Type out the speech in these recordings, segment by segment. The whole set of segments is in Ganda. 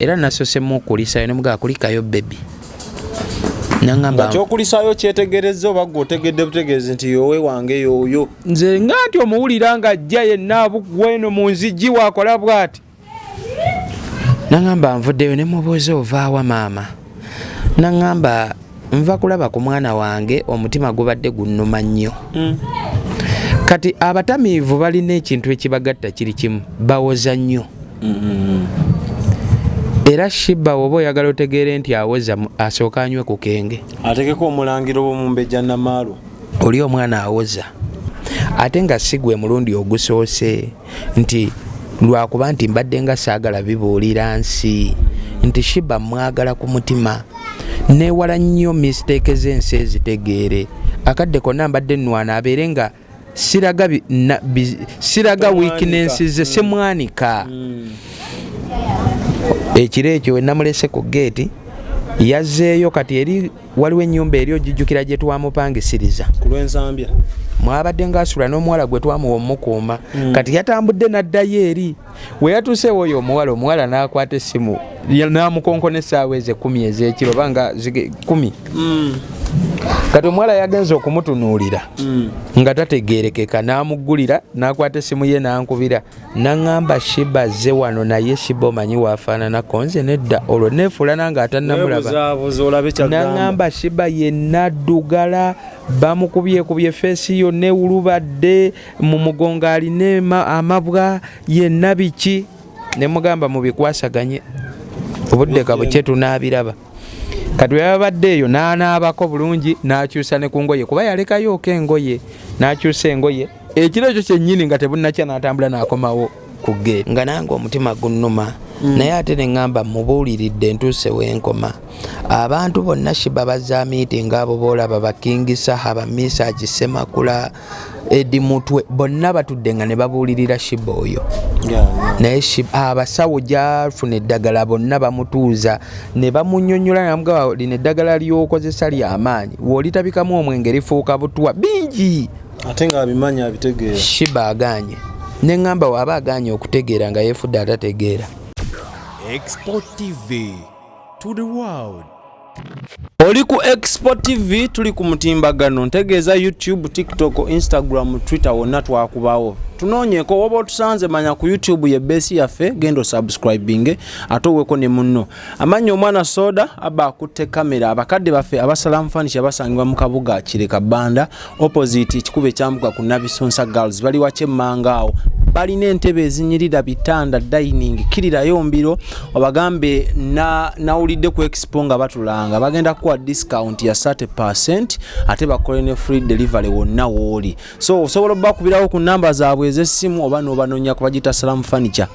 era nasosemu okulisayo nemugaa kulikayo baby nangamba kyokulisayo kyetegerezza oba gwe otegedde butegeezi nti yowe wange yoyo nze nga nti omuwulira nga ajja yenna weno mu nzigi wakola bw'ati nangamba nvuddeyo ne mubuuza ovaawa maama nangamba nva kulaba ku mwana wange omutima gubadde gunnuma nnyo kati abatamiivu balina ekintu ekibagatta kiri kimu bawoza nnyo era Sheebah oba oyagala otegeere nti awoza asooka anywe ku kenge atekeko omulangiro bw'omumbejja Namaalwa oli omwana awoza ate nga sigwe mulundi ogusoose nti lwakuba nti mbadde nga saagala bibuulira nsi nti Sheebah mwagala ku mutima neewala nnyo mistake z'ensi ezitegeere akadde konna mbadde nnwana abeere nga siraga weakness ze semwanika ekiro ekyo we namulese ku geeti yazzeeyo kati eri waliwo ennyumba eri ogijjukira gye twamupangisiriza ku lw'ensambya mwabadde ngaasula n'omuwala gwe twamuwa omukuuma kati yatambudde n'addayo eri we yatuuseewo oyo omuwala n'akwata essimu n'amukonkona essaawa eze 10 ez'ekiro banga 10 kati omuwala yagenza okumutunuulira nga tategeerekeka n'amuggulira n'akwata essimu ye n'ankubira n'aŋŋamba Sheebah zze wano naye Sheebah omanyi waafaananako nze nedda olwo neefuula nange atannamulaba n'aŋŋamba Sheebah yenna addugala bamukubyekubye feesi yonna ewulubadde mu mugongo alina amabwa yenna biki ne mugamba mubikwasaganye obudde kabukye tunaabiraba kati yabadde eyo n'anaabako bulungi n'akyusa ne ku ngoye kuba yalekayoko engoye n'akyusa engoye ekiro ekyo kyennyini nga tebunnakya n'atambula n'akomawo ku geeti nga nange omutima gunnuma naye ate ne ŋŋamba mubuuliridde ntuuse w'enkoma abantu bonna Sheebah bazza meeting abo boolaba ba King Sheebah ba Message Semakula Edi Mutwe bonna batudde nga ne babuulirira Sheebah oyo naye abasawo gyafuna eddagala bonna bamutuuza ne bamunnyonnyola namugaa lino eddagala ly'okozesa ly'amaanyi w'olitabikamu omwenge lifuuka butwa bingi ate nga abimanyi abitegeera Sheebah agaanye ne ŋŋamba waaba agaanye okutegeera nga yeefudde atategeera. Export TV to the world. Oli ku Export TV tuli ku mutimbagano ntegeeza YouTube, TikTok, Instagram, Twitter wonna twakubawo. Tunoonyeko woba otusanze manya ku YouTube ye base yaffe gendo subscribing ate oweko ne munno. Amanyi omwana soda aba akutte kamera abakadde baffe abasalamu furniture basangibwa mu kabuga Kireka Banda opposite kikube kyambuka ku Nabisonsa Girls bali wache mangaawo. Balina entebe ezinyirira bitanda dining kirirayo mbiro obagambe nawulidde ku Expo nga batulanga bagenda kuwa discount ya 30% ate bakole ne free delivery wonna wooli. So osobola bakubirawo ku namba zaabwe ez'essimu oba n'obanonya ku bagita Salamu Furniture.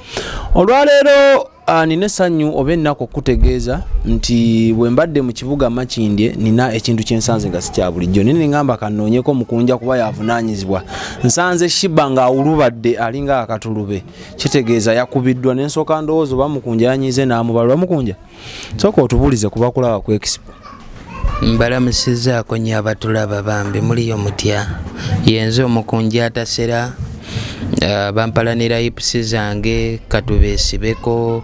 Olwaleero nina essanyu oba ennaku okutegeeza nti bwe mbadde mu kibuga Makindye nina ekintu kyensanze nga si kya bulijjo. Nini ngamba kanoonyeko Omukunja kuba yavunaanyizibwa. Nsanze Sheebah ng'awulubadde alinga akatulube. Kitegeeza yakubiddwa n'ensooka ndowooza oba Omukunja yanyize n'amubalwa. Omukunja sooka otubuulize ku bakulaba ku Expo. Mbalamusizaako nnyo abatulaba bambi muliyo mutya yenze Omukunja Atasera bampalanira hipusi zange katubeesibeko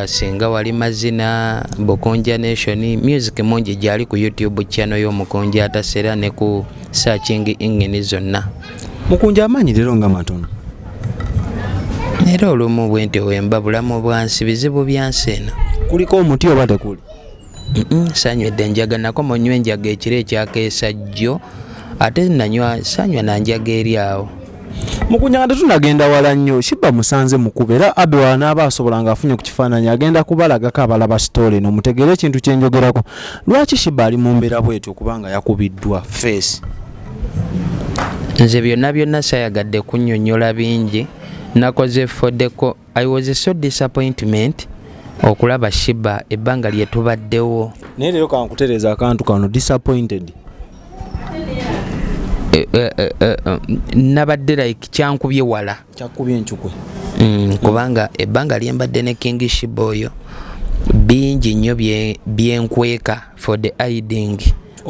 singa wali mazina Bukunja Nation music mungi gyali ku YouTube channel y'Omukunja Atasera ne ku searching engine zonna. Mukunja amanyi leero nga matono era olumu bwente wemba bulamu bwansi bizibu byanseena kuliko omuti oba tekuli sanywedde njaga nako munywe enjaga ekiro ekyakeesa jjo ate nanywa sanywa nanjaga eri awo. Mukunja tunagenda wala nnyo Sheebah musanze mukubera abe wanaaba asobolanga afunye ku kifaananyi agenda kubalagako abalaba story no mutegere ekintu kyenjogerako. Lwaki Sheebah ali mu mbeera bwetyo kubanga yakubiddwa face? Nze byonna sayagadde kunnyonnyola bingi nakoze fodeko. I was so disappointment okulaba Sheebah ebbanga lye tubaddewo. Naye leero kankutereeza akantu kano disappointed. Nabadde like kyankubye wala kyakubye enchukwe kubanga ebbanga lyembadde ne King Sheebah oyo bingi nnyo byenkweka for the hiding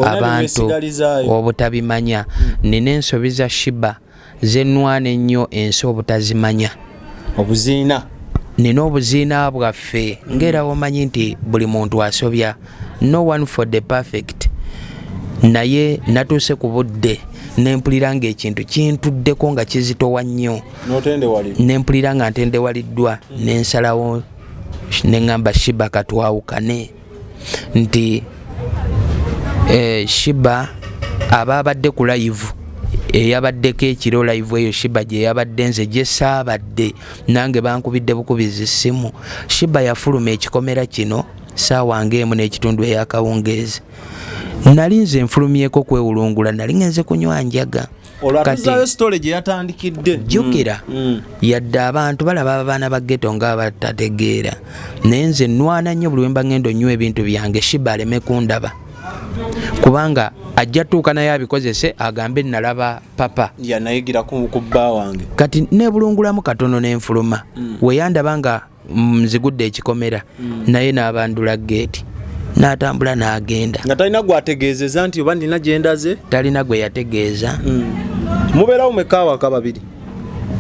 abantu obutabimanya nina ensobi za Sheebah zenwana ennyo ensi obutazimanya obuziina nina obuziina bwaffe ng'era omanyi nti buli muntu asobya, no one for the perfect. Naye natuuse ku budde nempulira ng'ekintu kintuddeko nga kizitowa nnyo, nempulira nga ntendewaliddwa, nensalawo neŋŋamba Sheebah katwawukane nti Sheebah aba abadde ku live eyabaddeko ekiro live eyo Sheebah gye yabadde nze gye saabadde nange bankubidde bukubizi ssimu. Sheebah yafuluma ekikomera kino ssaawa ng'emu n'ekitundu ey'akawungeezi. Nali nze nfulumyeko kwewulungula, nali ngenze kunywa njaga. Olwatuzayo story gye yatandikidde. Jjukira yadde abantu balaba abaana ba ghetto nga batategeera, naye nze nnwana nnyo buli wemba ngenda onywa ebintu byange Sheebah aleme kundaba, kubanga ajja tuuka naye abikozese agambe nalaba papa yanayigira ku bba wange. Kati nebulungulamu katono n'enfuluma weyandaba nga nzigudde ekikomera naye n'abandula geeti n'atambula n'agenda nga talina gwategeezeza nti oba nina gyendaze, talina gwe yategeeza. Mubeerawo mekawaka babiri?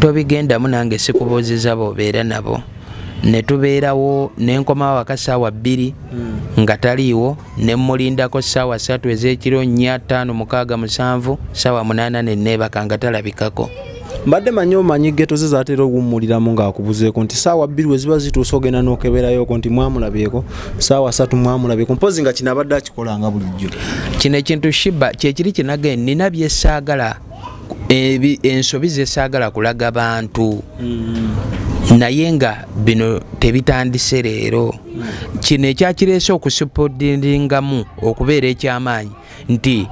Tobigendamu, nange sikubuuziza b'obeera nabo. Ne tubeerawo nenkomawo waka ssaawa 2 nga taliiwo, ne mmulindako ssaawa 3 ez'ekiro, 4, 5, 6, 7, ssaawa 8 ne neebaka nga talabikako. Mbadde manyi omanyi geto ze zaatera okuwummuliramu ng'akubuzeeko nti ssaawa 2 we ziba zituuse ogenda n'okeberayooko nti mwamulabyeko, ssaawa 3 mwamulabyeko, mpozi nga kino abadde akikolanga bulijjo. Kino ekintu Sheebah kyekiri kinage nina bye saagala, ensobi ze saagala kulaga bantu. Naye nga bino tebitandise leero. Kino ekyakireese okusupodingamu okubeera eky'amaanyi nti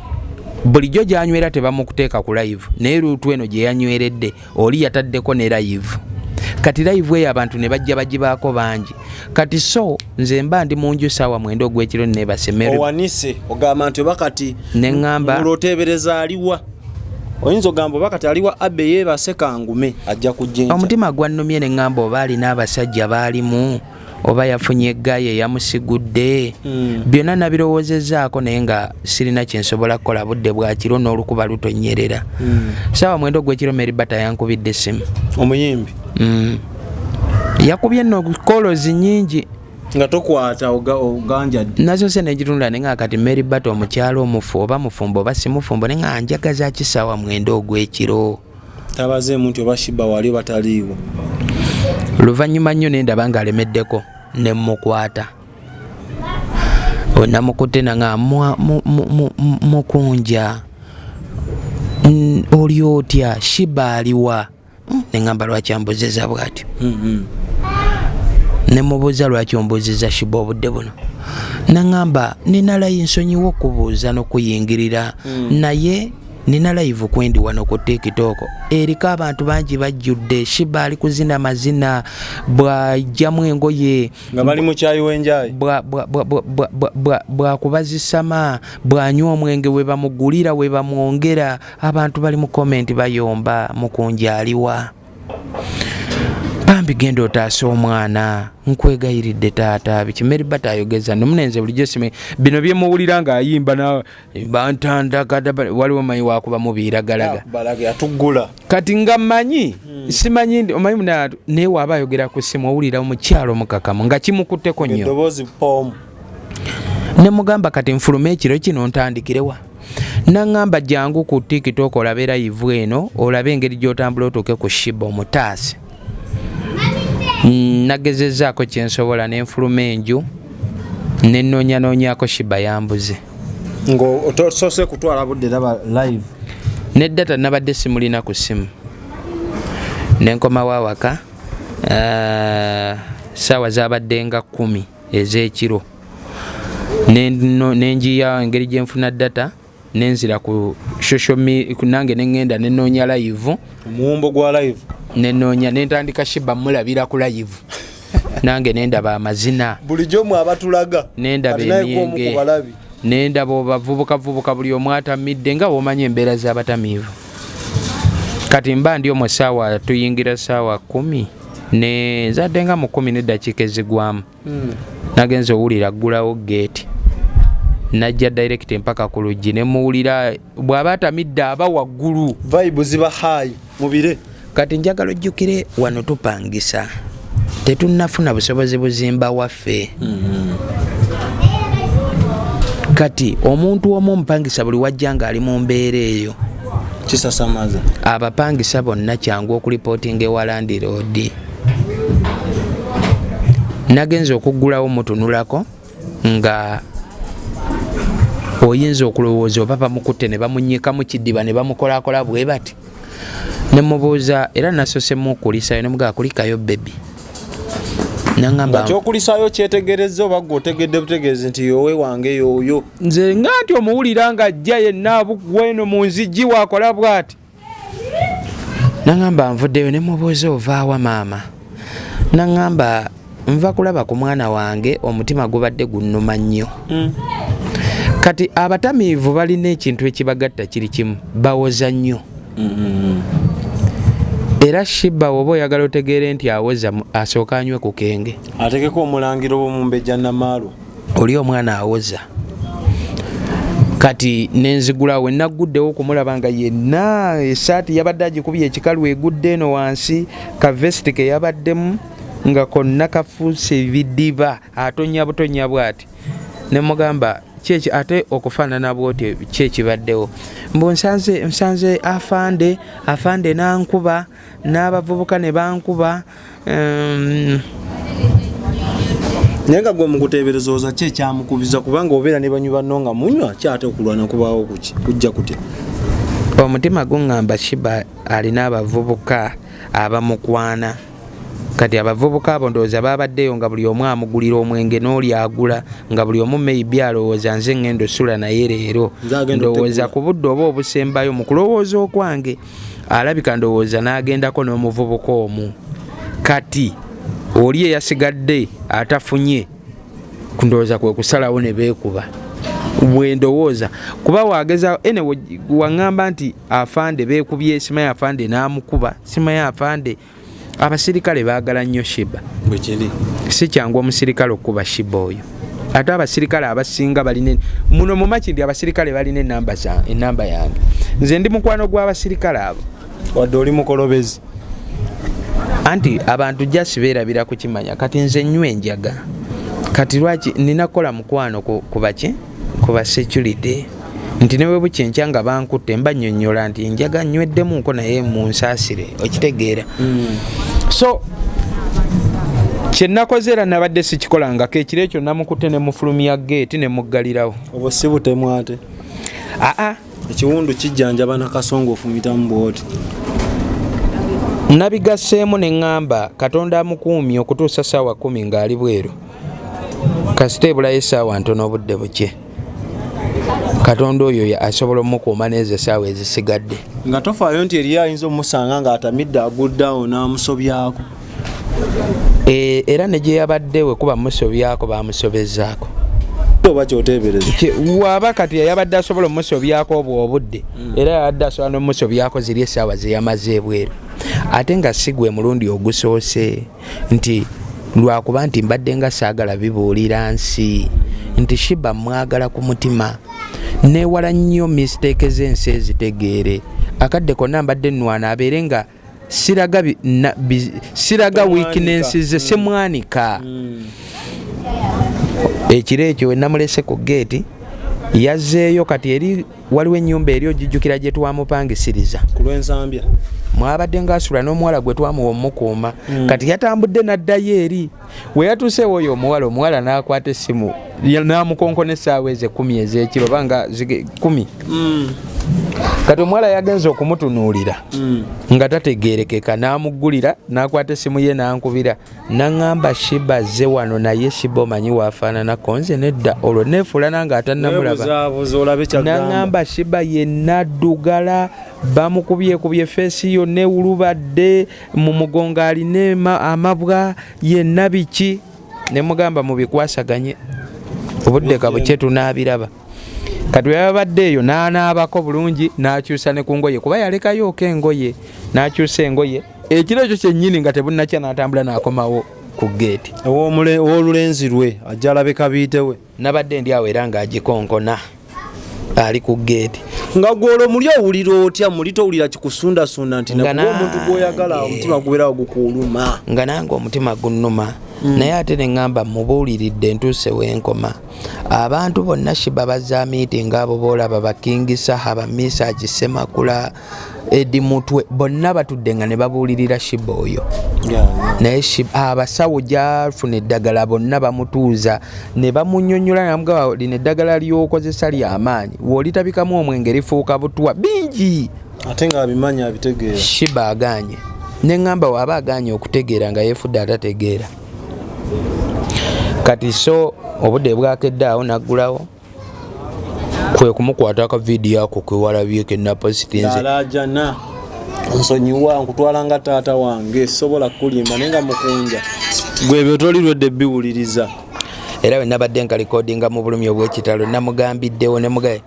bulijjo gy'anywera tebamukuteeka ku live, naye luutu eno gye yanyweredde oli yataddeko ne live. Kati live eyo abantu ne bajja bagibaako bangi. Kati so nze mba ndi mu nju ssaawa 9 ogw'ekiro nebasemere. Owanise ogamba nti oba kati neŋŋamba mulooteebereza aliwa? Oyinza ogamba oba kati aliwa Abe yeebase kangume ajja kujja. Omutima gwannumye neŋŋamba oba alina abasajja baalimu oba yafunye eggaye yamusigudde. Byonna nabirowoozezaako naye nga sirina kyensobola kukola budde bwa kiro n'olukuba lutonyerera. Ssaawa 9 ogw'ekiro Meribata yankubidde essimu. Omuyimbi yakubye nno kolozi nnyingi nga tokwata oganja nazo se negitunda nenga kati Meribata omukyalo omufu oba mufumbo oba simufumbo nenga njagaza ki ssaawa 9 ogw'ekiro. Tabazeemu nti oba Sheebah wali bataliiwo. Luvannyuma nnyo nendaba ng'alemeddeko ne mmukwata. Namukutte nanga Mukunja oli otya, Sheebah aliwa? Neŋŋamba lwaki ambuzeza bw'atyo. Ne mubuuza lwaki ombuuziza Sheebah obudde buno. Naŋŋamba nina live nsonyiwa okubuuza n'okuyingirira, naye nina live kwendi wano ku TikTok eriko abantu bangi bajjudde. Sheebah ali kuzina mazina bw'ajjamu engoye nga bali mu kyayi w'enjayi, bw'akubazisama, bw'anywa omwenge we bamugulira we bamwongera. Abantu bali mu comment bayomba Mukunja aliwa? Bambi genda otaasa omwana, nkwegayiridde taata. Biki Meribata ayogeza nomunenze bulijjo sime bino bye muwulira ng'ayimba na bantandagada waliwo manyi wakuba mubiiragalaga balage atuggula. Kati nga mmanyi simanyi ndi omanyi muna naye waaba ayogera ku ssimu owulira omukyalo omukakamu nga kimukutteko nnyo eddoboozi poomu. Ne mugamba kati nfulume ekiro kino ntandikirewa. Naŋŋamba jangu ku TikTok olabe live eno olabe engeri gy'otambula otuuke ku Sheebah omutaase. Nagezezaako kyensobola nenfuluma enju nenoonyanonyako Sheebah yambuze. Ng'otosose kutwala budde laba live. Neddata nabadde simulina ku ssimu. Nenkomawo awaka ssaawa zabadde nga 10 ez'ekiro. Nenjiya engeri gye nfuna data nenzira ku social media nange neŋŋenda nenoonya live. Omuwumbo gwa live nenoonya nentandika Sheebah mulabira ku live nange nendaba amazina bulijjo mwe abatulaga nendaba emyenge nendaba obavubukavubuka buli omu atamidde nga bw'omanyi embeera z'abatamiivu. Kati mba ndi omwo ssaawa tuyingira ssaawa 10 ne zadde nga mu 10 n'eddakiika ezigwamu nagenze owulira ggulawo geeti najja direct mpaka ku luggi ne muwulira bw'aba atamidde aba waggulu vibe ziba high mubire. Kati njagala ojjukire wano tupangisa tetunnafuna busobozi buzimba waffe. Kati omuntu omu omupangisa buli wajja ng'ali mu mbeera eyo kisasamaza abapangisa bonna kyangu okulipootinga ewa Land Road. Nagenza okuggulawo mutunulako nga oyinza okulowooza oba bamukutte ne bamunyika mu kiddiba ne bamukolakola bwe bati. Ne mubuuza era nasosemu okulisayo ne mugaa kulikayo bebi. Nangamba kyokulisayo kyetegerezza oba gwe otegedde butegeezi nti yowe wange yoyo. Nze nga nti omuwulira nga ajja yenna weno mu nzigi wakola bwati. Nangamba nvuddeyo ne mubuuza ovaawa maama. Nangamba nva kulaba ku mwana wange omutima gubadde gunnuma nnyo. Kati abatamiivu balina ekintu ekibagatta kiri kimu, bawoza nnyo. Era Sheebah oba oyagala otegeere nti awoza asooka anywe ku kenge. Ategeka omulangiro bw'omumbejja Namaalo. Oli omwana awoza. Kati nenzigulawo enaguddewo okumulaba nga yenna esaati yabadde agikubye ekikalu egudde eno wansi, ka vesti ke yabaddemu nga konna kafuuse ebidiba atonya butonya bwati. Ne mugamba kyeki ate okufaanana bwoti kyekibaddewo. Mbu nsanze afande nankuba n'abavubuka ne bankuba. Naye nga gwe mukuteebereza oza ki ekyamukubiza kubanga obeera ne banywi banno nga munywa kyate okulwana kubaawo kuki kujja kutya? Omutima guŋŋamba Sheebah alina abavubuka abamukwana. Kati abavubuka abo ndowooza babaddeyo nga buli omu amugulira omwenge n'oli agula nga buli omu maybe alowooza nze ngendo sula naye leero. Ndowooza ku budde oba obusembayo mu kulowooza okwange alabika ndowooza n'agendako n'omuvubuka omu. Kati oli eyasigadde atafunye ndowooza kwe kusalawo ne beekuba. Bwe ndowooza kuba wageza ene waŋŋamba nti afande beekubye simaye afande n'amukuba simaye afande. Abasirikale baagala nnyo Sheebah. Bwe kiri si kyangu omusirikale okuba Sheebah oyo. Ate abasirikale abasinga balina muno mu Makindi abasirikale balina ennamba yange. Nze ndi mukwano gw'abasirikale abo. Wadde oli mukolobezi. Anti abantu jasi beerabira kukimanya kati nze nnywa enjaga. Kati lwaki ninakola mukwano ku ba security nti newe bukyenkya nga bankutte mbannyonnyola nti njaga nnyweddemu naye mu nsaasire okitegeera. So kyenakoze era nabadde sikikolangako ekiro ekyo namukutte ne mufulumya gate ne muggalirawo. Obwo si butemu ate? Ekiwundu kijjanjaba nakasongo ofumitamu bwoti. Nabigasseemu ne ŋŋamba Katonda amukuumye okutuusa ssaawa 10 ng'ali bweru. Kasita ebulayo essaawa ntono obudde buke. Katonda oyo asobola omukuuma n'ezo essaawa ezisigadde. Nga tofaayo nti eriyo ayinza omusanga ng'atamidde aguddawo n'amusobyako. Era ne gye yabadde we kuba musobyako bamusobezzaako. Oba kyoteebereza. Waaba kati yabadde asobola omusobyako obwo obudde. Era yabadde asobola n'omusobyako ziri essaawa ze yamaze ebweru. Ate nga si gwe mulundi ogusoose nti lwakuba nti mbadde nga saagala bibuulira nsi nti Sheebah mwagala ku mutima neewala nnyo mistake z'ensi ezitegeere. Akadde konna mbadde nnwana abeere nga siraga weakness ze semwanika. Ekiro ekyo we namulese ku gate yazzeeyo kati eri waliwo ennyumba eri ogijjukira gye twamupangisiriza ku lw'ensambya. Mwabadde ng'asula n'omuwala gwe twamuwa omukuuma. Kati yatambudde n'addayo eri. We yatuuseewo oyo omuwala n'akwata essimu n'amukonkona essaawa ezo 10 ez'ekiro banga 10. Kati omuwala yagenze okumutunuulira nga tategeerekeka n'amuggulira n'akwata essimu ye n'ankubira n'aŋŋamba Sheebah zze wano naye Sheebah omanyi waafaananako nze nedda olwo neefuula nange atannamulaba. N'aŋŋamba Sheebah yenna addugala bamukubyekubye feesi yonna ewulubadde mu mugongo alina amabwa yenna biki. Ne mugamba mubikwasaganye obudde kabuke tunaabiraba. Kati yabadde eyo n'anaabako bulungi n'akyusa ne ku ngoye kuba yalekayooko engoye n'akyusa engoye. Ekiro ekyo kyennyini nga tebunnakya n'atambula n'akomawo ku gate. Ow'olulenzi lwe ajja alabe kabiite we. Nabadde ndi awo era ng'agikonkona ali ku gate. nga gwolo muli owulira otya muli towulira kikusundasunda nti nakuba omuntu gwoyagala omutima gubeerawo gukuuluma nga nange omutima gunnuma naye ate ne ŋŋamba mubuuliridde ntuuse w'enkoma abantu bonna Sheebah bazza meeting abo boolaba bakingisa haba Misaaji Semakula Edi Mutwe bonna batudde nga ne babuulirira Sheebah oyo naye abasawo gyafuna eddagala bonna bamutuuza ne bamunnyonnyola namugaba lino eddagala ly'okozesa ly'amaanyi w'olitabikamu omwenge lifuuka butwa bingi ate nga abimanyi abitegeera Sheebah agaanye ne ŋŋamba waaba agaanye okutegeera nga yeefudde atategeera kati so obudde bwakedde awo naggulawo kwe kumukwata aka vidiyo ako kwewalabye kenapositinze alajana nsonyiwa nkutwala nga taata wange sobola kulimba naye nga mukunja gwebyo tolirwedde biwuliriza era we nabadde nkalikodinga mu bulumi obw'ekitalo namugambiddewo ne mugaye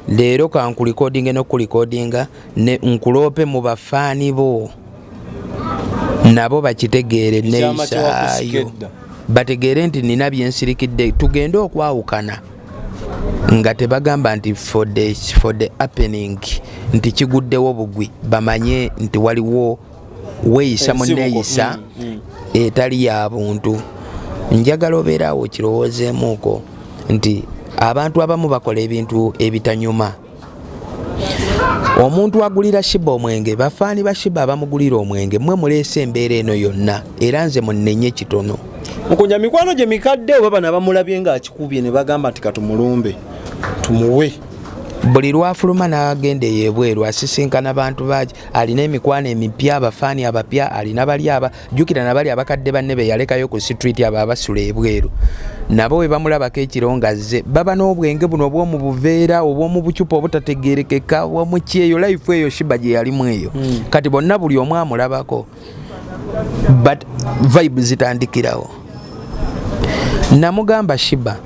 leero kankulikodinge n'okulikodinga ne nkuloope mu bafaani bo nabo bakitegeere neisaayo bategeere nti nina byensirikidde tugende okwawukana nga tebagamba nti for the happening nti kiguddewo bugwi bamanye nti waliwo weeyisa munneeyisa etali ya buntu njagala obeeraawo kirowoozeemuuko nti abantu abamu bakola ebintu ebitanyuma omuntu agulira Sheebah omwenge bafaani ba Sheebah abamugulira omwenge mmwe muleese embeera eno yonna era nze munnenye kitono mukunja mikwano gye mikadde oba bano abamulabye ng'akikubye ne bagamba nti katumulumbe tumuwe buli lwafuluma n'agenda ey'ebweru asisinkana bantu baaki alina emikwano emipya abafaani abapya alina bali aba jjukira nabali abakadde banne be yalekayo ku street abo abasula ebweru nabo we bamulabako ekiro ngazze baba n'obwenge buno obw'omu buveera obw'omu bucupa obutategeerekeka obw'omuki eyo life eyo Sheebah gye yalimu eyo kati bonna buli omu amulabako but vibe zitandikirawo namugamba Sheebah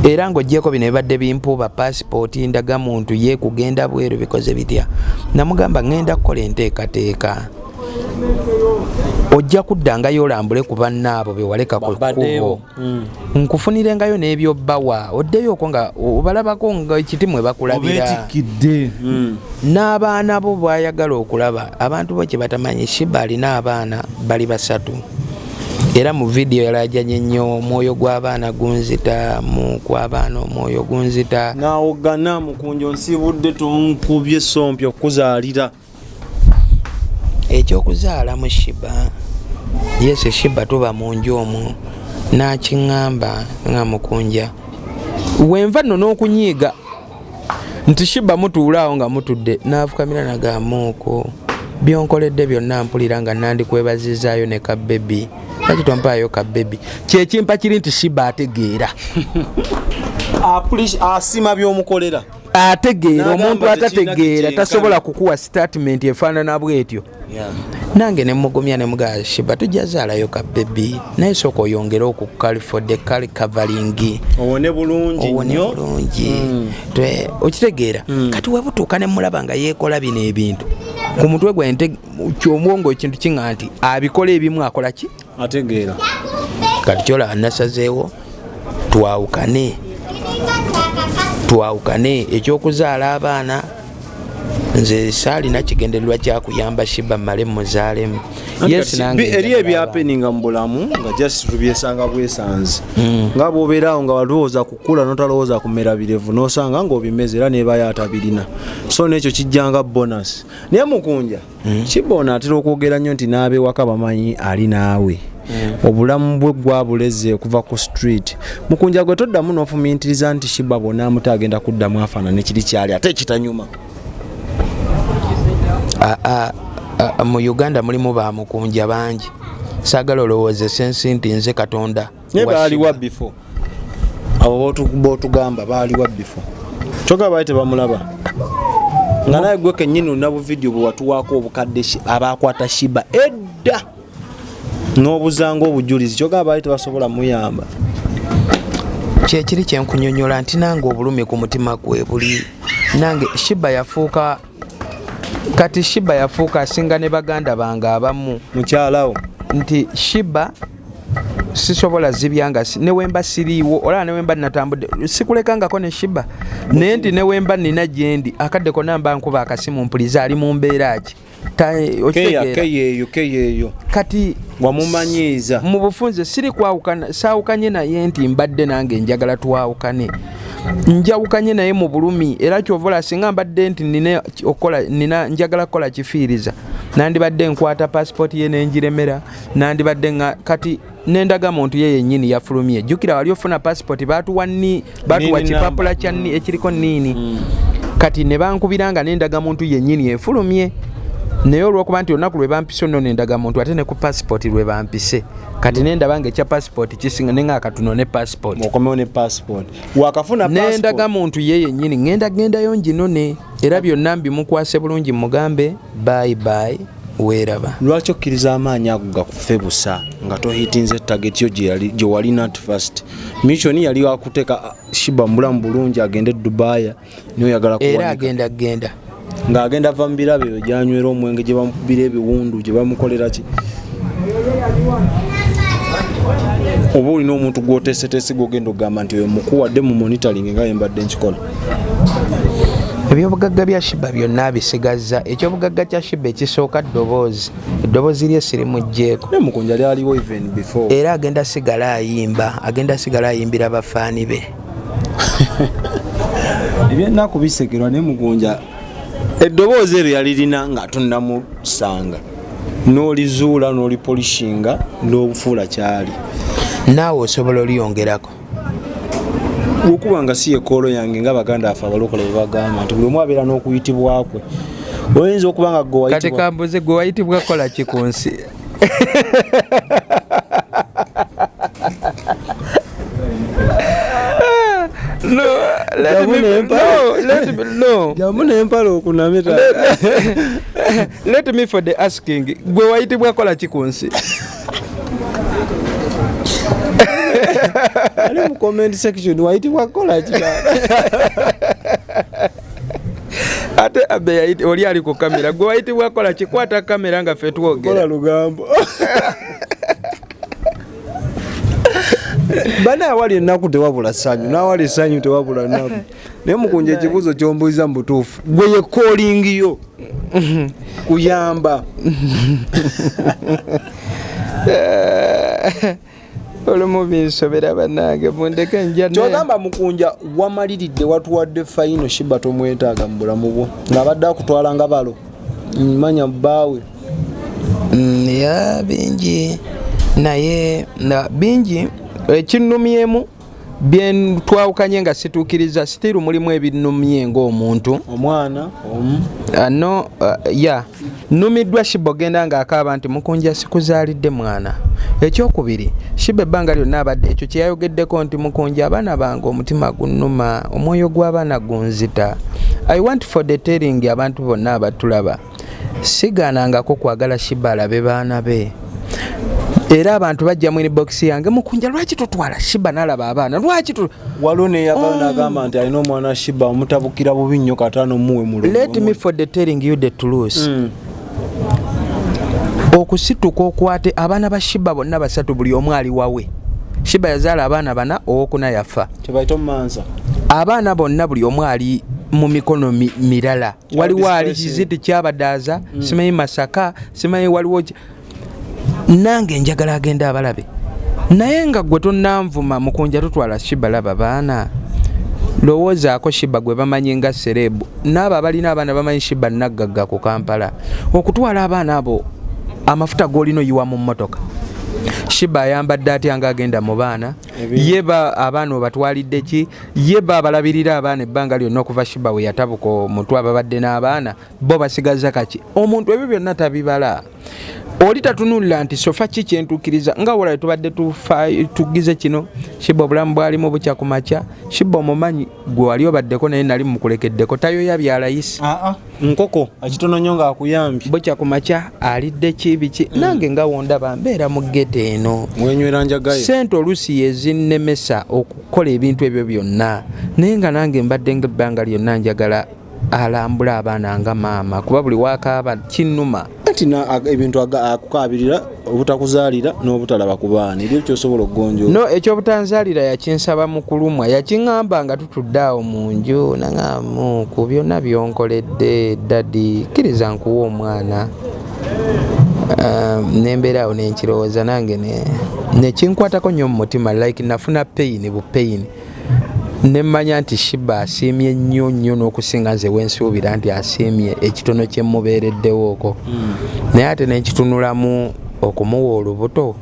era ng'oggyeko bino ebadde bimpuuba paasipooti ndagamuntu ye kugenda bweru bikoze bitya namugamba ŋŋenda kukola enteekateeka ojja kuddangayo olambule ku bannaabo be waleka ku kkubo nkufunirengayo n'ebyobbawa oddeyoko nga obalabako nga ekiti mwe bakulabira n'abaana bo bwayagala okulaba abantu bo kye batamanyi Sheebah alina abaana bali 3 era mu vidiyo yalajanye nnyo omwoyo gw'abaana gunzita mu kw'abaana omwoyo gunzita naawogana mukunja onsibudde tonkubye sompi okuzaalira ekyokuzaala mu Sheebah yese Sheebah tuba mu nju omwo n'akiŋŋamba nga mukunja wenva nno n'okunyiiga nti Sheebah mutuulaawo nga mutudde n'afukamira nagamuuko byonkoledde byonna mpulira nga nandikwebazizaayo ne kabebi lwaki tompaayo kabebi kyekimpa kiri nti Sheebah ategeera asima by'omukolera ategeera omuntu atategeera tasobola kukuwa statement efaanana bwetyo nange ne mugumya ne mugaa Sheebah tujazaalayo kabebi naye sooka oyongere okukalifodde kali kavalingi owone bulungi nnyo okitegeera kati webutuuka ne mulaba nga yeekola bino ebintu ku mutwe gwe kyomwongo ekintu kiŋŋa nti abikola ebimu akola ki ategeera kati kyolaba nasazeewo twawukane ekyokuzaala abaana nze saalina kigendererwa kyakuyamba Sheebah mmale muzaalemu eri ebyapeninga mu bulamu nga just tubyesanga bwesanzi nga bw'obeerawo nga walowooza kukula n'otalowooza kumera birevu n'osanga ng'obimeze era neebayo atabirina so n'ekyo kijjanga bonus naye mukunja Sheebah ono atera okwogera nnyo nti n'abewaka bamanyi ali naawe obulamu bwe gwabuleze okuva ku street mukunja gwe toddamu n'ofumintiriza nti Sheebah bw'onaamuta agenda kuddamu afaanana ekiri kyali ate ekitanyuma mu Uganda mulimu bamukunja bangi saagala olowooze sensi nti nze Katonda naye baaliwa before abo bootugamba baaliwa before kyogaba baali tebamulaba nga naye gwe kennyini olina buvidiyo bwe watuwaako obukadde abaakwata Sheebah edda n'obuzanga obujulizi kyogaba baali tebasobola muyamba kyekiri kyenkunyonyola nti nange obulumi ku mutima gwe buli nange Sheebah yafuuka kati Sheebah yafuuka asinga ne baganda bange abamu mukyalawo nti Sheebah sisobola zibyanga newemba siriiwo olaba newemba natambudde sikulekangako ne Sheebah naye nti newemba nina gyendi akaddeko namba nkuba akasimu mpuliza ali mu mbeera ki keyeyo kati wamumanyiiza mu bufunze siri kwawukana saawukanye naye nti mbadde nange njagala twawukane njawukanye naye mu bulumi era kyovola singa mbadde nti nina njagala kukola kifiiriza nandibadde nkwata passport ye nenjiremera nandibadde nga kati nendaga muntu ye yennyini yafulumye jjukira wali ofuna passport batuwa kipapula kya ekiriko nini kati ne bankubiranga nendaga muntu yennyini efulumye naye olwokuba nti olunaku lwe bampise nno nendaga muntu ate ne ku passport lwe bampise kati nendaba nga ekya passport kisinga nenga akatuno ne passport okomewo ne passport wakafuna passport nendaga muntu ye yennyini gendayo nginone era byonna mbimukwase bulungi mugambe bye weeraba lwaki okkiriza amaanyi ago gakufe busa nga tohitinze target yo gye wali not first mission yali wakuteeka Sheebah mulamu bulungi agende Dubai niyo yagala kuwanika era agenda ng'agenda va mu birabe byo gyanywera omwenge gye bamukubira ebiwundu gye bamukolera ki oba olina omuntu gwoteeseteese gwogenda ogamba nti oyo mukuwadde mu monitoring nga yembadde nkikola ebyobugagga bya Sheebah byonna bisigazza ekyobugagga kya Sheebah ekisooka eddoboozi lye sirimugjeeko ne Mukunja lyaliwo even before era agenda sigala ayimbira abafaani be ebyennaku bisekerwa ne Mukunja eddoboozi eryo yalirina nga tonnamusanga n'olizuula n'olipolishinga n'obufuula kyali naawe osobola oliyongerako okuba nga si ekoolo yange nga baganda afe abalokola bwe bagamba nti buli omu abeera n'okuyitibwakwe oyinza okuba nga kati kambuze gwe wayitibwa kola ki ku nsi jamu n'empala okunamita let me for the asking gwe wayitibwa kola ki ku nsi ali mu comment section wayitibwa kola ki ate abe oli ali ku kamera gwe wayitibwa kola ki kwata kamera nga ffe twogera kola lugambo bana awali ennaku tewabula ssanyu n'awali essanyu tewabula nnaku naye Mukunja ekibuuzo kyombuuza mu butuufu gwe ye calling yo kuyamba olumu binsobera bannange mundeke nja kyogamba Mukunja wamaliridde watuwadde fayino Sheebah tomwetaaga mu bulamu bwo ng'abadde akutwala nga balo manya bbaawe ya bingi naye bingi ekinnumyemu byen twawukanye nga situukiriza sitiru mulimu ebinnumye ng'omuntu omwana nnumiddwa Sheebah ogenda ng'akaaba nti Mukunja sikuzaalidde mwana ekyokubiri Sheebah ebbanga lyonna abadde ekyo kyeyayogeddeko nti Mukunja abaana bange omutima gunnuma omwoyo gw'abaana gunzita I want for the telling abantu bonna abatulaba sigaanangako kwagala Sheebah alabe baana be era abantu bajja mu inbox yange Mukunja lwaki totwala Sheebah n'alaba abaana lwaki waliwo neyava n'agamba nti alina omwana Sheebah omutabukira bubi nnyo kataano muwe mulo let me for the telling you the truth okusituka okwate abaana ba Sheebah bonna basatu buli omu ali wawe Sheebah yazaala abaana bana owokuna yafa kyebayita omumansa abaana bonna buli omu ali mu mikono mirala waliwo ali kiziti kyabadaaza simanyi Masaka simanyi waliwo nange njagala agenda abalabe naye nga gwe tonnanvuma Mukunja tutwala Sheebah laba baana lowoozaako Sheebah gwe bamanyi nga serebu n'abo abalina abaana bamanyi Sheebah naggagga ku Kampala okutwala abaana abo amafuta g'olina oyiwa mu mmotoka Sheebah ayambadde atya nga agenda mu baana yeba abaana obatwalidde ki yeba abalabirira abaana ebbanga lyonna okuva Sheebah we yatabuka omutwe ababadde n'abaana bo basigaza kaki omuntu ebyo byonna tabibala oli tatunulira nti sofa ki kyentuukiriza nga wala tubadde tugize kino Sheebah obulamu bwalimu bukya ku makya Sheebah omumanyi gwe wali obaddeko naye nali mukulekeddeko tayoya byalayisi nkoko akitono nnyo ng'akuyambye bukya ku makya alidde kibiki nange nga wondaba mbeera mu gete eno wenywera njagayo sente oluusi yezinnemesa okukola ebintu ebyo byonna naye nga nange mbadde ng'ebbanga lyonna njagala alambula abaana nga maama kuba buli wakaaba kinnuma anti ebintu akukabirira obutakuzaalira n'obutalaba ku baana ebyo kyosobola okugonjoola. No, ekyobutanzaalira yakinsaba mu kulumwa yakiŋŋamba nga tutudde awo mu nju naŋŋamu ku byonna byonkoledde dadi kkiriza nkuwa omwana. Nembeera awo nenkirowooza nange nekinkwatako nnyo mu mutima like nafuna bupeyini nemmanya nti Sheebah asiimye nnyo n'okusinga nze wensuubira nti asiimye ekitono kye mubeereddewo okwo. Naye ate nenkitunulamu okumuwa olubuto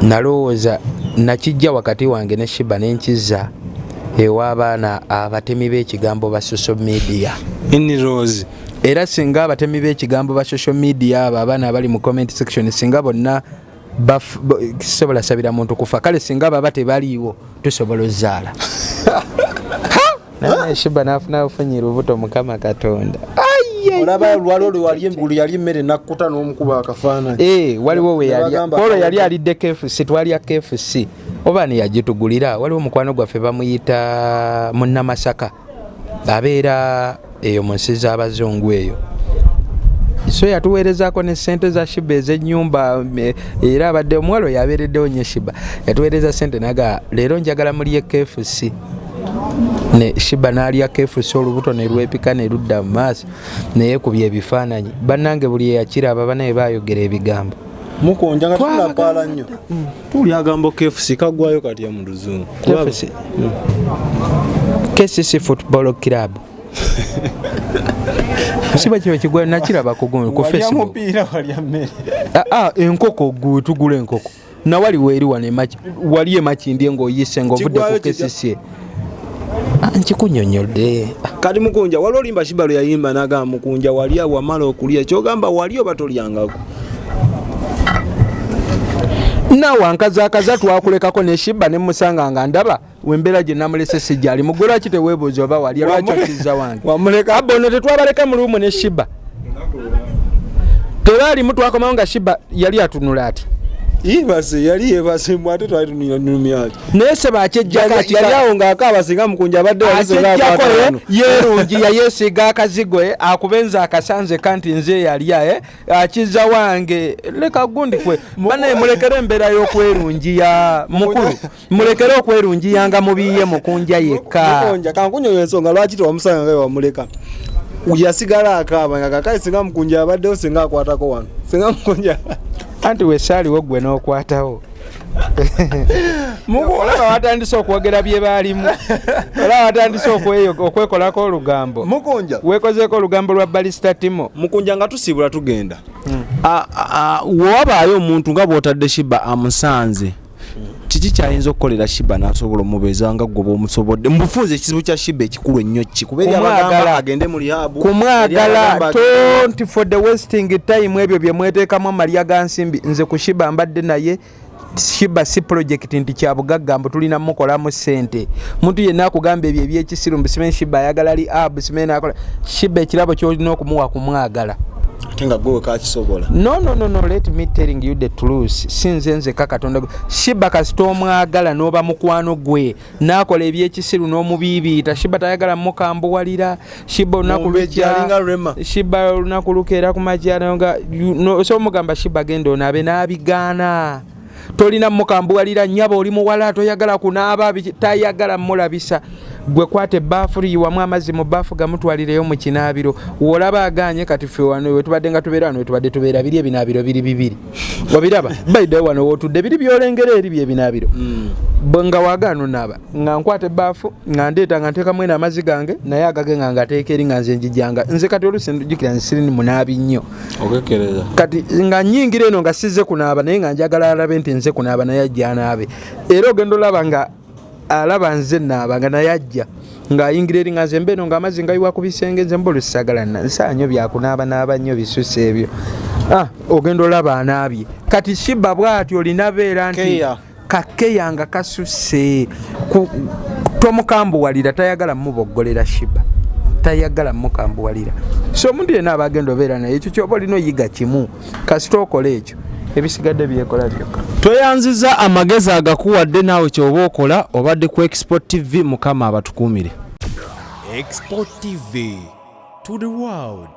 nalowooza nakijja wakati wange ne Sheebah nenkizza ew'abaana abatemi b'ekigambo ba social media. Rose. Era singa abatemi b'ekigambo ba social media abo abaana abali mu comment section singa bonna kisobola sabira muntu kufa kale singa baba tebaliiwo tusobola ozaala. Naye Sheebah n'afuna ofunyira obuto Mukama Katonda. Olaba lwalo yali emmere nakkuta n'omukuba akafaananyi. Waliwo we Polo yali alidde KFC twalya KFC oba ne yagitugulira. Waliwo mukwano gwaffe bamuyita Munnamasaka abeera eyo mu nsi z'abazungu eyo. So yatuweerezaako ne ssente za Sheebah ez'ennyumba era abadde omuwalo yabeereddewo nnyo Sheebah yatuweereza ssente naga leero njagala mulye KFC. Ne Sheebah n'alya KFC olubuto ne lwepika ne ludda mu maaso neyeekubya ebifaananyi bannange buli eyakiraba banaye baayogera ebigambo. Mukonja nga tunapaala nnyo tuli agambo KFC kagwayo katya mu luzungu. KCC Football Club. Siba kyo kigwa nakiraba ku Facebook. Mupiira walya mmere. Enkoko tugula enkoko. Na wali weeri wane wali emakindi ng'oyise ng'ovudde ku KCC. Nkikunyonyodde. Kati Mukonja wali olimba Sheebah yayimba naga Mukonja wali wamala okulya kyogamba wali oba tolyangako. Nawe akaza twakulekako ne Sheebah ne musanga nga ndaba wembera gye namulese sijjali mugwera kite weebuuza oba wali lwaki okizza wange. Wamuleka abono tetwabaleka mu lumu ne Sheebah. Tebali mtu akomawo nga Sheebah yali atunula ati. Ibase yali yebase mwate twali tunumya. Nese bakejjaka yali awo nga akabasinga Mukonja abadde walisenga kwatano. Yerungi ya yesiga akazigoye akubenza akasanze kanti nze yali akizza wange leka gundi kwe bana mulekere embera y'okwerungi ya mukulu mulekere okwerungi yanga mubiye Mukonja yekka. Mukonja kankunyo ensonga lwaki twamusanga nga wamuleka. Uyasigala akaba nga kakai singa Mukonja abadde singa akwatako wano. Singa Mukonja anti wesaali wogwe n'okwatawo. Olaba watandise okwogera bye baalimu. Olaba watandise okwekolako olugambo. Mukonja weekozeeko olugambo lwa Balista Timo. Mukonja nga tusiibula tugenda. Wabaayo omuntu nga bw'otadde Sheebah amusanze. Kiki kyayinza okukolera Sheebah n'asobola omubeeza nga gwe bw'omusobodde mubufunze ekizibu kya Sheebah ekikulu ennyo ki kubeera abagamba agende mu lihabu kumwagala don't for the wasting time ebyo bye mweteekamu amalya ga nsimbi nze ku Sheebah mbadde naye Sheebah si project nti kya bugagga mbu tulina mukolamu ssente muntu yenna akugamba ebyo ebyekisiru mbisimenyi Sheebah ayagala li abu simenyi akola Sheebah ekirabo ky'olina okumuwa kumwagala. Tenga gwe kakisobola. No, let me telling you the truth. Sinze nze Katonda Sheebah kasito omwagala n'oba mukwano gwe nakola ebyekisiru n'omubiibiita Sheebah tayagala mukambuwalira Sheebah nakulukeera ku majjana nga so mugamba Sheebah genda onabe n'abigaana. Tolina mukambuwalira nnyaba oli muwala toyagala kunaaba tayagala mulabisa gwe kwate ebbaafu liyiwamu amazzi mu bbaafu gamutwalireyo mu kinaabiro wolaba aganye kati ffe wano wetubadde nga tubeera wano wetubadde tubeera biri ebinaabiro biri bibiri obiraba baiddewo wano wootudde biri byolengera eri byebinaabiro nga wagaano naaba nga nkwata ebbaafu nga ndeeta nga nteekamu eno amazzi gange naye agage nga ngateeka eri nga nze njijjanga nze kati oluusi njukira nsiri munaabi nnyo kati nga nnyingira eno nga sizze kunaaba naye nga njagala alabe nti nze kunaaba naye ajja anaabe era ogenda olaba nga alaba nze naaba nga naye ajja ng'ayingira eri nga nze mbeeno ng'amazzi ngayiwa ku bisenge nze mba olusagala nsaanyo byakunaaba naaba nnyo bisusa ebyo ogenda olaba anaabye kati Sheebah bw'ati olina beera nti kakeya nga kasuse tomukambuwalira tayagala muboggolera Sheebah tayagala mukambuwalira so omuntu yenna aba agenda obeera naye ekyo kyoba olina oyiga kimu kasita okola ekyo ebisigadde byekola byokka. Tweyanziza amagezi agakuwadde naawe kyoba okola obadde ku Export TV Mukama abatukuumire. Export TV to the world.